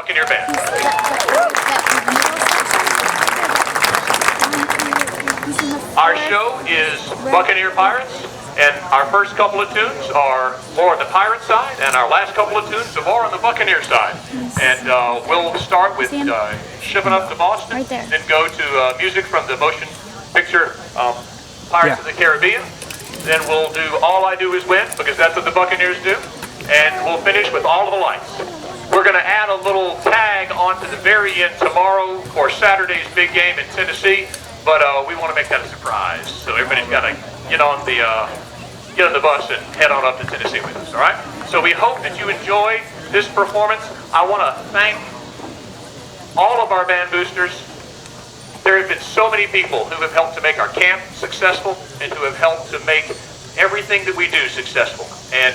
Buccaneer band. Our show is Buccaneer Pirates, and our first couple of tunes are more on the pirate side, and our last couple of tunes are more on the Buccaneer side. And we'll start with Shipping Up to Boston, then go to music from the motion picture Pirates of the Caribbean. Then we'll do All I Do Is Win, because that's what the Buccaneers do. And we'll finish with All of the Lights. We're going to add a little tag onto the very end tomorrow for Saturday's big game in Tennessee, but we want to make that a surprise. So everybody's got to get on the bus and head on up to Tennessee with us, all right? So we hope that you enjoy this performance. I want to thank all of our band boosters. There have been so many people who have helped to make our camp successful and who have helped to make everything that we do successful. And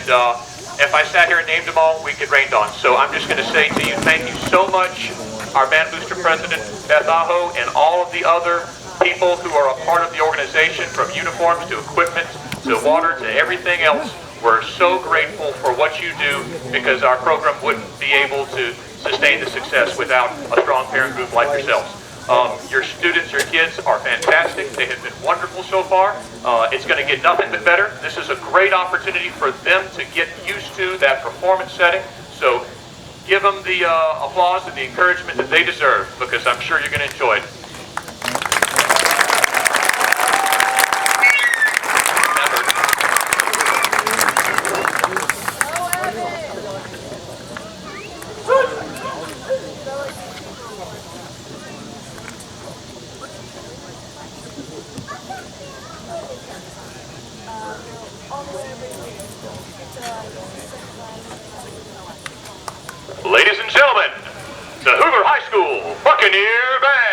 if I sat here and named them all, we'd get rained on. So I'm just going to say to you, thank you so much, our band booster president, Beth Aho, and all of the other people who are a part of the organization, from uniforms to equipment to water to everything else. We're so grateful for what you do, because our program wouldn't be able to sustain the success without a strong parent group like yourselves. Your students, your kids are fantastic. They have been wonderful so far. It's going to get nothing but better. This is a great opportunity for them to get used to that performance setting. So give them the applause and the encouragement that they deserve, because I'm sure you're going to enjoy it. Ladies and gentlemen, the Hoover High School Buccaneer Band.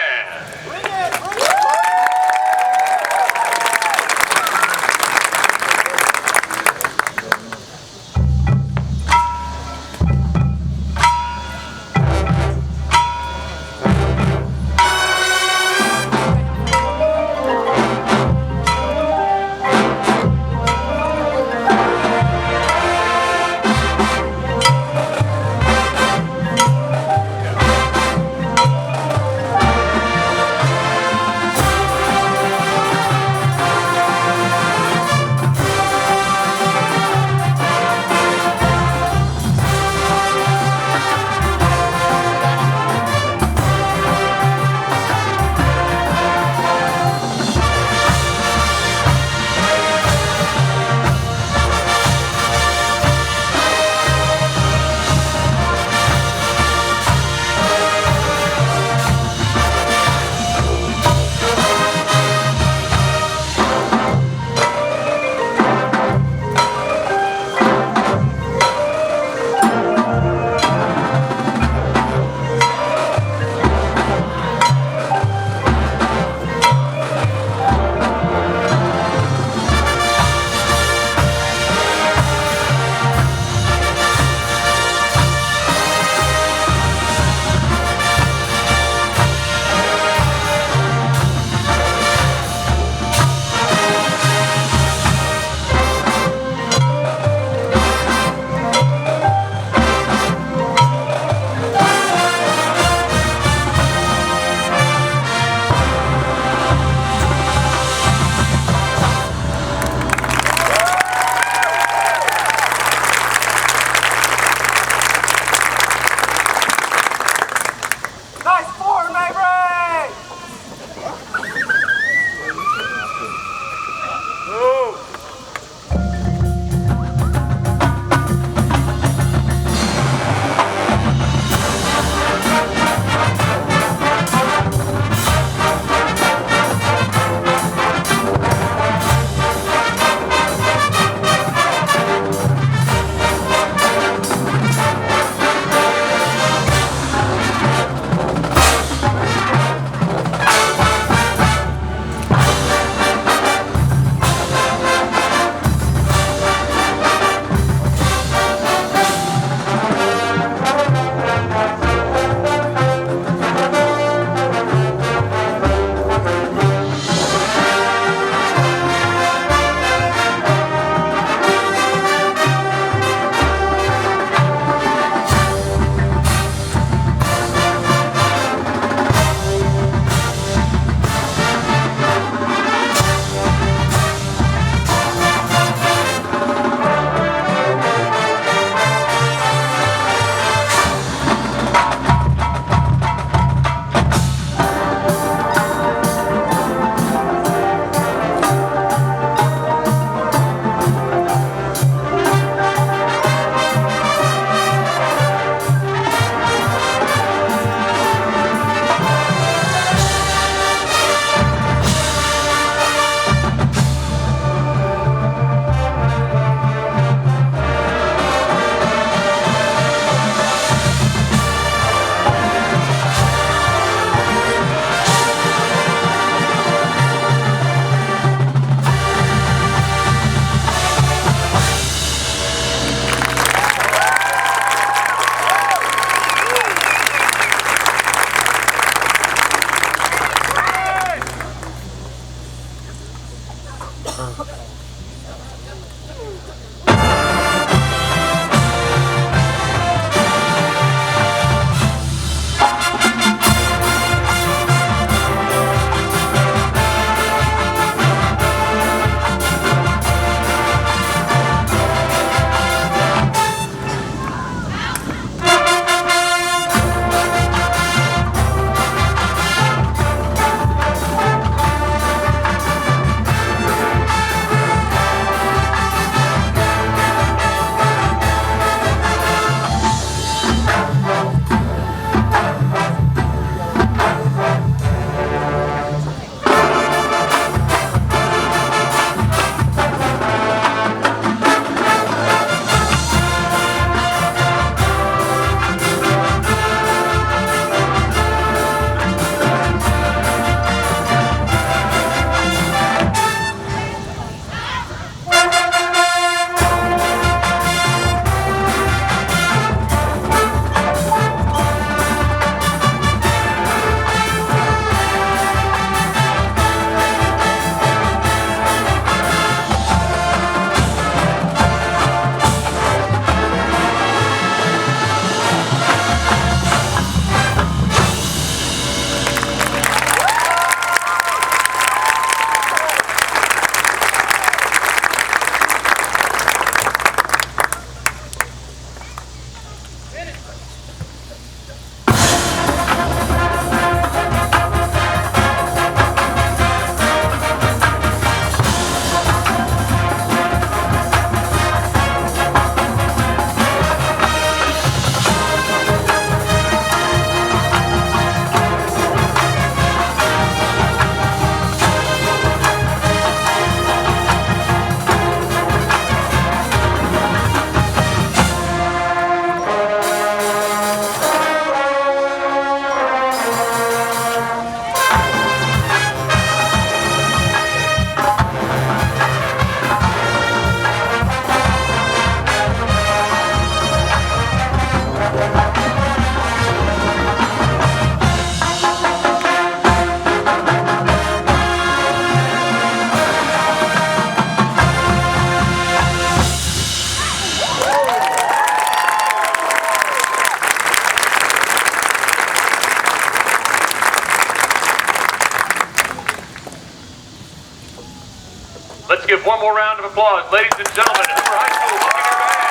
give one more round of applause, ladies and gentlemen, at Hoover High School Buccaneer Band.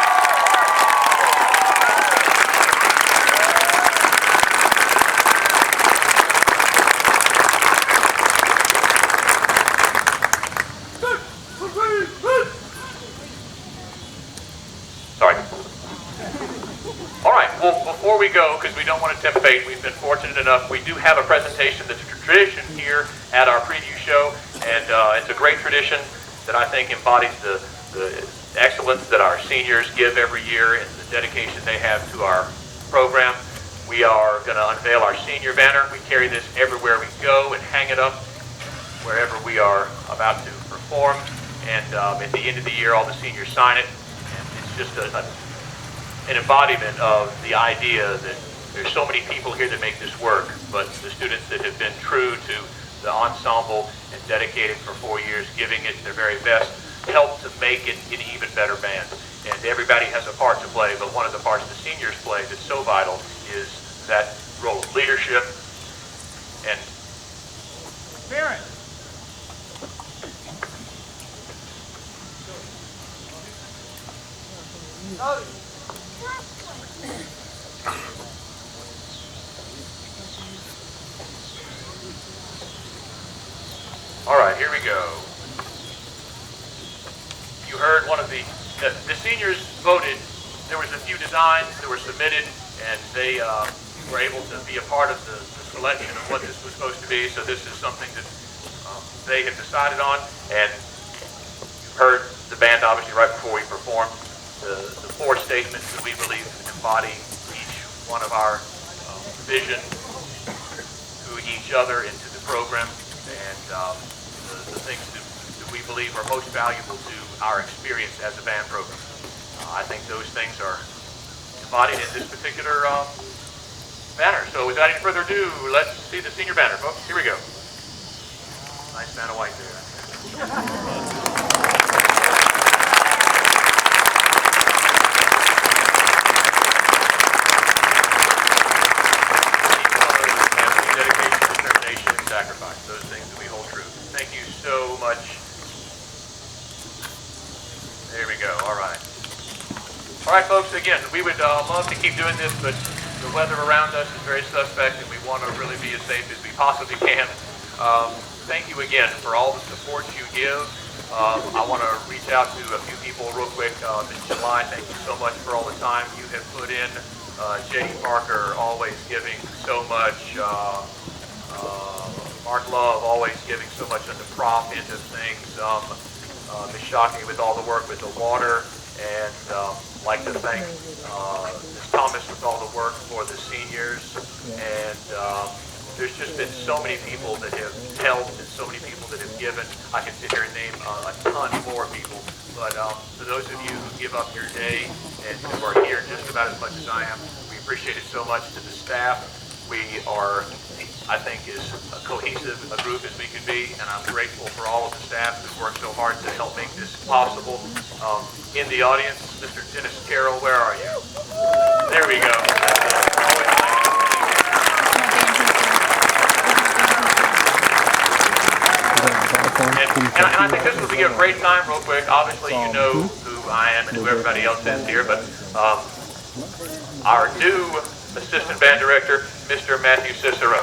Sorry. All right, well, before we go, because we don't want to tempt fate, we've been fortunate enough, we do have a presentation that's a tradition here at our preview show, and it's a great tradition that I think embodies the excellence that our seniors give every year and the dedication they have to our program. We are going to unveil our senior banner. We carry this everywhere we go and hang it up wherever we are about to perform, and at the end of the year, all the seniors sign it, and it's just an embodiment of the idea that there's so many people here that make this work, but the students that have been true to the ensemble and dedicated for 4 years, giving it their very best, help to make it an even better band. And everybody has a part to play, but one of the parts the seniors play that's so vital is that role of leadership and spirit. All right, here we go. You heard one of the seniors voted. There was a few designs that were submitted, and they were able to be a part of the selection of what this was supposed to be. So this is something that they have decided on, and you heard the band obviously right before we performed the 4 statements that we believe embody each one of our vision to each other into the program, and the things that we believe are most valuable to our experience as a band program. I think those things are embodied in this particular banner. So without any further ado, let's see the senior banner, folks. Here we go. Nice man of white there. Dedication, determination, and sacrifice. Those things that we hold true. Thank you so much. There we go. All right. All right, folks. Again, we would love to keep doing this, but the weather around us is very suspect, and we want to really be as safe as we possibly can. Thank you again for all the support you give. I want to reach out to a few people real quick. Ms. July, thank you so much for all the time you have put in. J.D. Parker, always giving so much. Mark Love, always giving so much on the prop end of things. Ms. Shockey with all the work with the water. And like to thank Ms. Thomas with all the work for the seniors. And there's just been so many people that have helped and so many people that have given. I can sit here and name a ton more people. But for those of you who give up your day and who are here just about as much as I am, we appreciate it so much. To the staff, we are, I think, as cohesive a group as we can be, and I'm grateful for all of the staff who worked so hard to help make this possible. In the audience, Mr. Dennis Carroll, where are you? There we go. And I think this will be a great time, real quick. Obviously, you know who I am and who everybody else is here, but our new assistant band director, Mr. Matthew Cicero.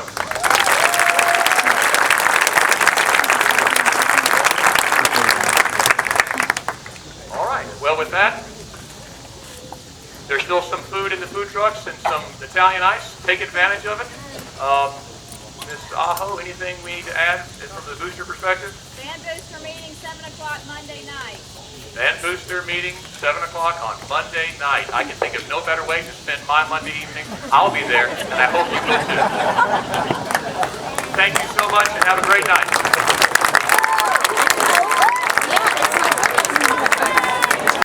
All right, well, with that, there's still some food in the food trucks and some Italian ice. Take advantage of it. Ms. Aho, anything we need to add from the booster perspective? Band booster meeting 7 o'clock Monday night. Band booster meeting 7 o'clock on Monday night. I can think of no better way to spend my Monday evening. I'll be there, and I hope you will too. Thank you so much, and have a great night.